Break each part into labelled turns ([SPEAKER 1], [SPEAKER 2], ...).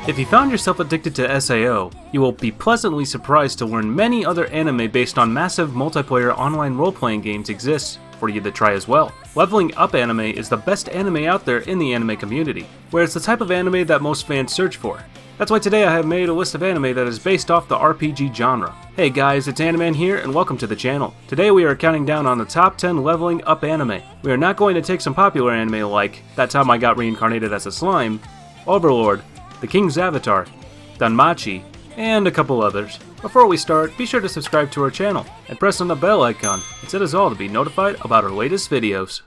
[SPEAKER 1] If you found yourself addicted to SAO, you will be pleasantly surprised to learn many other anime based on massive multiplayer online role-playing games exist for you to try as well. Leveling Up Anime is the best anime out there in the anime community, where it's the type of anime that most fans search for. That's why today I have made a list of anime that is based off the RPG genre. Hey guys, it's Animan here and welcome to the channel. Today we are counting down on the top 10 leveling up anime. We are not going to take some popular anime like That Time I Got Reincarnated as a Slime, Overlord, The King's Avatar, Danmachi, and a couple others. Before we start, be sure to subscribe to our channel and press on the bell icon and set us all to be notified about our latest videos.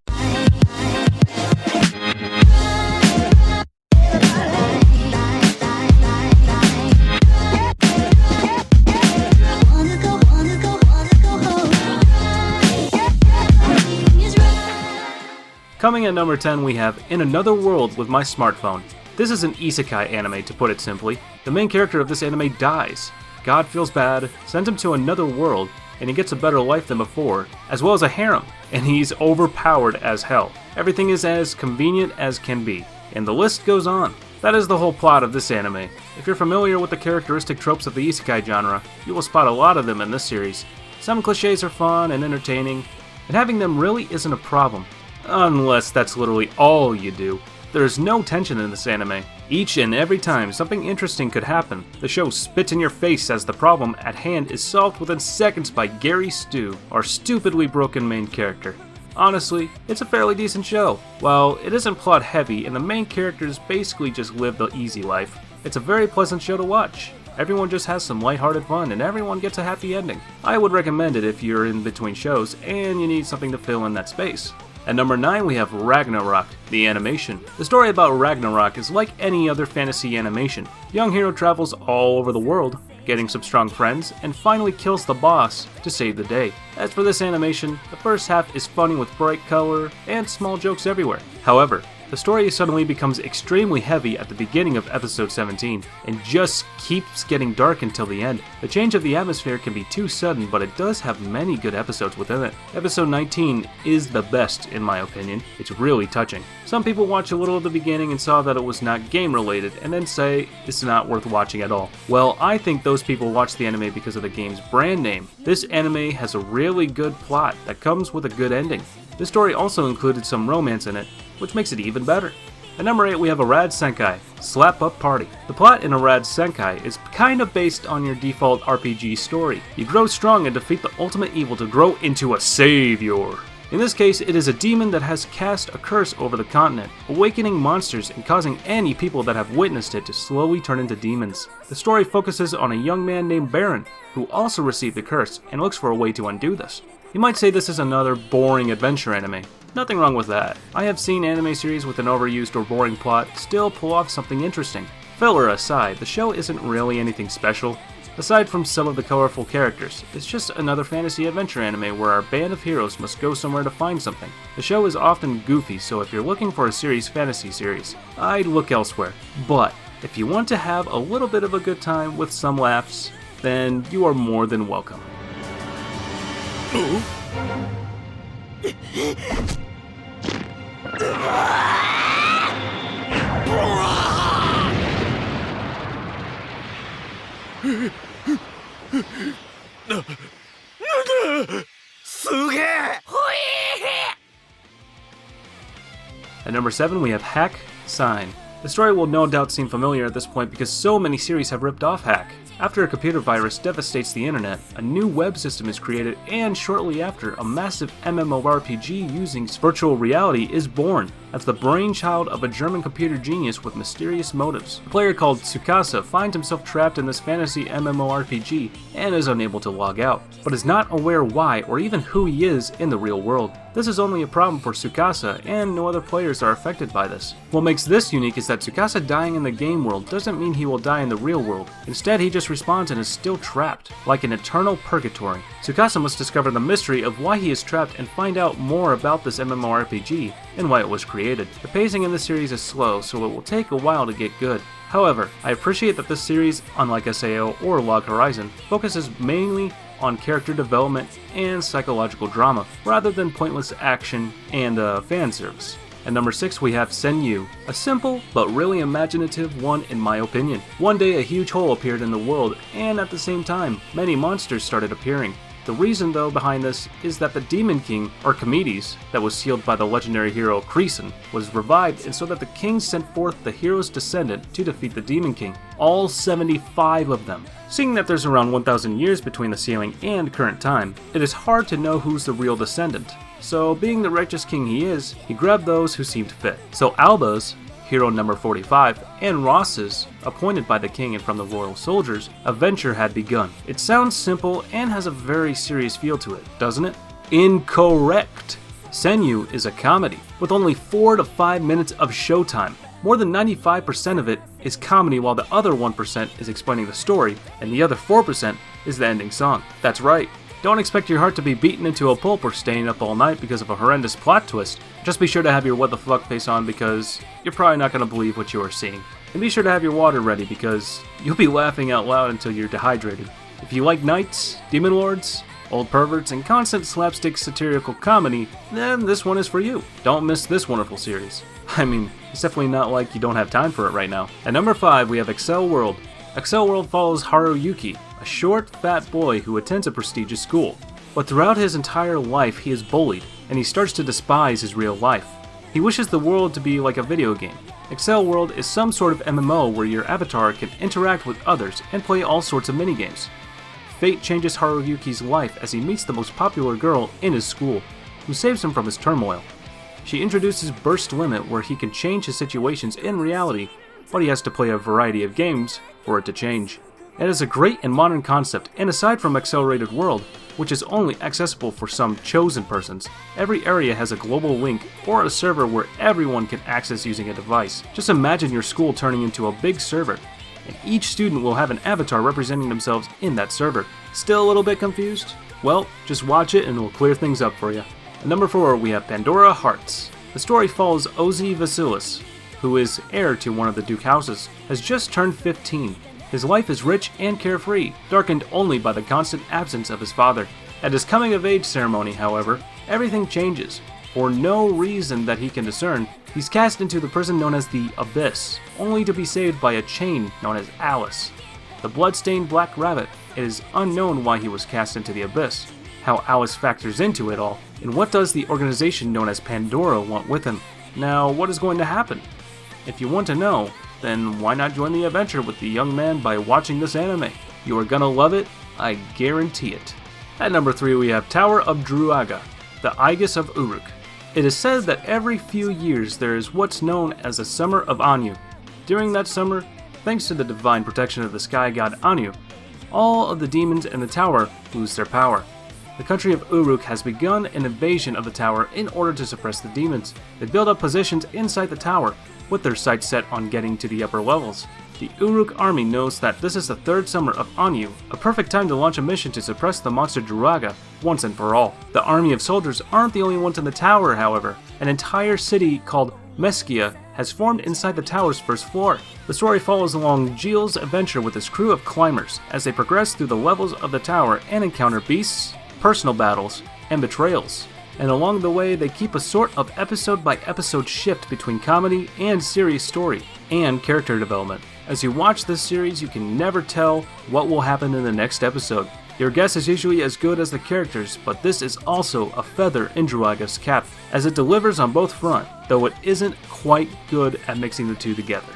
[SPEAKER 1] Coming at number 10 we have In Another World with My Smartphone. This is an isekai anime, to put it simply. The main character of this anime dies. God feels bad, sends him to another world, and he gets a better life than before, as well as a harem, and he's overpowered as hell. Everything is as convenient as can be, and the list goes on. That is the whole plot of this anime. If you're familiar with the characteristic tropes of the isekai genre, you will spot a lot of them in this series. Some cliches are fun and entertaining, and having them really isn't a problem. Unless that's literally all you do. There is no tension in this anime. Each and every time something interesting could happen, the show spits in your face as the problem at hand is solved within seconds by Gary Stu, our stupidly broken main character. Honestly, it's a fairly decent show. While it isn't plot heavy and the main characters basically just live the easy life, it's a very pleasant show to watch. Everyone just has some lighthearted fun and everyone gets a happy ending. I would recommend it if you're in between shows and you need something to fill in that space. At number 9 we have Ragnarok the Animation. The story about Ragnarok is like any other fantasy animation. The young hero travels all over the world, getting some strong friends, and finally kills the boss to save the day. As for this animation, the first half is funny with bright color and small jokes everywhere. However, the story suddenly becomes extremely heavy at the beginning of episode 17, and just keeps getting dark until the end. The change of the atmosphere can be too sudden, but it does have many good episodes within it. Episode 19 is the best in my opinion. It's really touching. Some people watch a little of the beginning and saw that it was not game related, and then say it's not worth watching at all. Well, I think those people watch the anime because of the game's brand name. This anime has a really good plot that comes with a good ending. This story also included some romance in it, which makes it even better. At number 8 we have Arad Senki, Slap Up Party. The plot in Arad Senki is kinda based on your default RPG story. You grow strong and defeat the ultimate evil to grow into a savior. In this case, it is a demon that has cast a curse over the continent, awakening monsters and causing any people that have witnessed it to slowly turn into demons. The story focuses on a young man named Baron, who also received the curse and looks for a way to undo this. You might say this is another boring adventure anime. Nothing wrong with that. I have seen anime series with an overused or boring plot still pull off something interesting. Filler aside, the show isn't really anything special. Aside from some of the colorful characters, it's just another fantasy adventure anime where our band of heroes must go somewhere to find something. The show is often goofy, so if you're looking for a serious fantasy series, I'd look elsewhere. But if you want to have a little bit of a good time with some laughs, then you are more than welcome. At number 7 we have Hack Sign. The story will no doubt seem familiar at this point because so many series have ripped off Hack. After a computer virus devastates the internet, a new web system is created, and shortly after, a massive MMORPG using virtual reality is born as the brainchild of a German computer genius with mysterious motives. A player called Tsukasa finds himself trapped in this fantasy MMORPG and is unable to log out, but is not aware why or even who he is in the real world. This is only a problem for Tsukasa, and no other players are affected by this. What makes this unique is that Tsukasa dying in the game world doesn't mean he will die in the real world. Instead, he just respawns and is still trapped, like an eternal purgatory. Tsukasa must discover the mystery of why he is trapped and find out more about this MMORPG and why it was created. The pacing in this series is slow, so it will take a while to get good. However, I appreciate that this series, unlike SAO or Log Horizon, focuses mainly on character development and psychological drama, rather than pointless action and fan service. At number 6 we have Senyu, a simple but really imaginative one in my opinion. One day a huge hole appeared in the world, and at the same time, many monsters started appearing. The reason though behind this is that the Demon King, Archimedes, that was sealed by the legendary hero Creason, was revived, and so that the king sent forth the hero's descendant to defeat the Demon King. All 75 of them. Seeing that there's around 1,000 years between the sealing and current time, it is hard to know who's the real descendant. So being the righteous king he is, he grabbed those who seemed fit. So Alba's, hero number 45, and Ross's, appointed by the king and from the royal soldiers, a venture had begun. It sounds simple and has a very serious feel to it, doesn't it? Incorrect! Senyu is a comedy, with only 4 to 5 minutes of showtime. More than 95% of it is comedy, while the other 1% is explaining the story, and the other 4% is the ending song. That's right. Don't expect your heart to be beaten into a pulp or staying up all night because of a horrendous plot twist. Just be sure to have your what the fuck face on, because you're probably not going to believe what you are seeing. And be sure to have your water ready, because you'll be laughing out loud until you're dehydrated. If you like knights, demon lords, old perverts, and constant slapstick satirical comedy, then this one is for you. Don't miss this wonderful series. I mean, it's definitely not like you don't have time for it right now. At number 5 we have Accel World. Accel World follows Haruyuki, a short, fat boy who attends a prestigious school. But throughout his entire life he is bullied, and he starts to despise his real life. He wishes the world to be like a video game. Accel World is some sort of MMO where your avatar can interact with others and play all sorts of minigames. Fate changes Haruyuki's life as he meets the most popular girl in his school, who saves him from his turmoil. She introduces Burst Limit, where he can change his situations in reality, but he has to play a variety of games for it to change. It is a great and modern concept, and aside from Accelerated World, which is only accessible for some chosen persons, every area has a global link or a server where everyone can access using a device. Just imagine your school turning into a big server, and each student will have an avatar representing themselves in that server. Still a little bit confused? Well, just watch it and we'll clear things up for you. At number 4 we have Pandora Hearts. The story follows Ozzy Vasilis, who is heir to one of the Duke houses, has just turned 15. His life is rich and carefree, darkened only by the constant absence of his father. At his coming-of-age ceremony, however, everything changes. For no reason that he can discern, he's cast into the prison known as the Abyss, only to be saved by a chain known as Alice, the blood-stained black rabbit. It is unknown why he was cast into the Abyss, how Alice factors into it all, and what does the organization known as Pandora want with him. Now, what is going to happen? If you want to know, then why not join the adventure with the young man by watching this anime? You are gonna love it, I guarantee it. At number 3 we have Tower of Druaga, the Aegis of Uruk. It is said that every few years there is what's known as the Summer of Anu. During that summer, thanks to the divine protection of the sky god Anu, all of the demons in the tower lose their power. The country of Uruk has begun an invasion of the tower in order to suppress the demons. They build up positions inside the tower, with their sights set on getting to the upper levels. The Uruk army knows that this is the 3rd summer of Anu, a perfect time to launch a mission to suppress the monster Druaga once and for all. The army of soldiers aren't the only ones in the tower, however. An entire city called Meskia has formed inside the tower's 1st floor. The story follows along Gilles' adventure with his crew of climbers as they progress through the levels of the tower and encounter beasts, personal battles, and betrayals. And along the way they keep a sort of episode-by-episode shift between comedy and serious story, and character development. As you watch this series, you can never tell what will happen in the next episode. Your guess is usually as good as the characters, but this is also a feather in Druaga's cap, as it delivers on both fronts, though it isn't quite good at mixing the two together.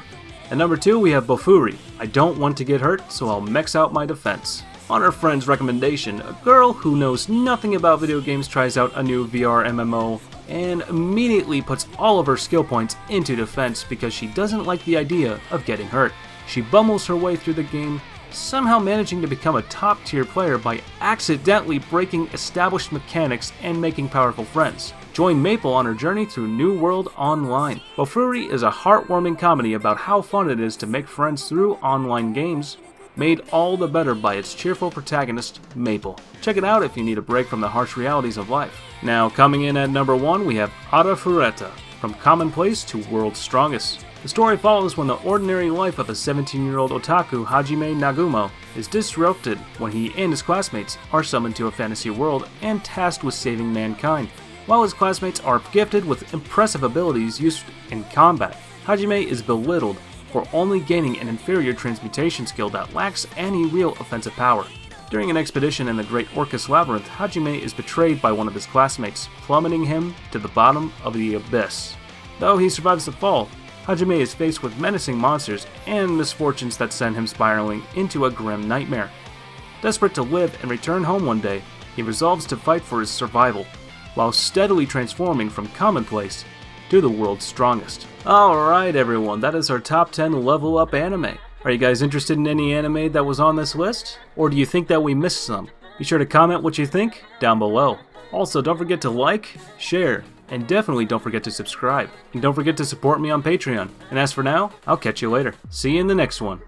[SPEAKER 1] At number 2 we have BOFURI. I don't want to get hurt, so I'll max out my defense. On her friend's recommendation, a girl who knows nothing about video games tries out a new VR MMO and immediately puts all of her skill points into defense because she doesn't like the idea of getting hurt. She bumbles her way through the game, somehow managing to become a top tier player by accidentally breaking established mechanics and making powerful friends. Join Maple on her journey through New World Online. BOFURI is a heartwarming comedy about how fun it is to make friends through online games, made all the better by its cheerful protagonist, Maple. Check it out if you need a break from the harsh realities of life. Now, coming in at number 1, we have Arifureta, From Commonplace to World's Strongest. The story follows when the ordinary life of a 17-year-old otaku, Hajime Nagumo, is disrupted when he and his classmates are summoned to a fantasy world and tasked with saving mankind. While his classmates are gifted with impressive abilities used in combat, Hajime is belittled for only gaining an inferior transmutation skill that lacks any real offensive power. During an expedition in the Great Orcus Labyrinth, Hajime is betrayed by one of his classmates, plummeting him to the bottom of the abyss. Though he survives the fall, Hajime is faced with menacing monsters and misfortunes that send him spiraling into a grim nightmare. Desperate to live and return home one day, he resolves to fight for his survival, while steadily transforming from Commonplace to the world's strongest. Alright everyone, that is our top 10 level up anime. Are you guys interested in any anime that was on this list? Or do you think that we missed some? Be sure to comment what you think down below. Also, don't forget to like, share, and definitely don't forget to subscribe. And don't forget to support me on Patreon. And as for now, I'll catch you later. See you in the next one.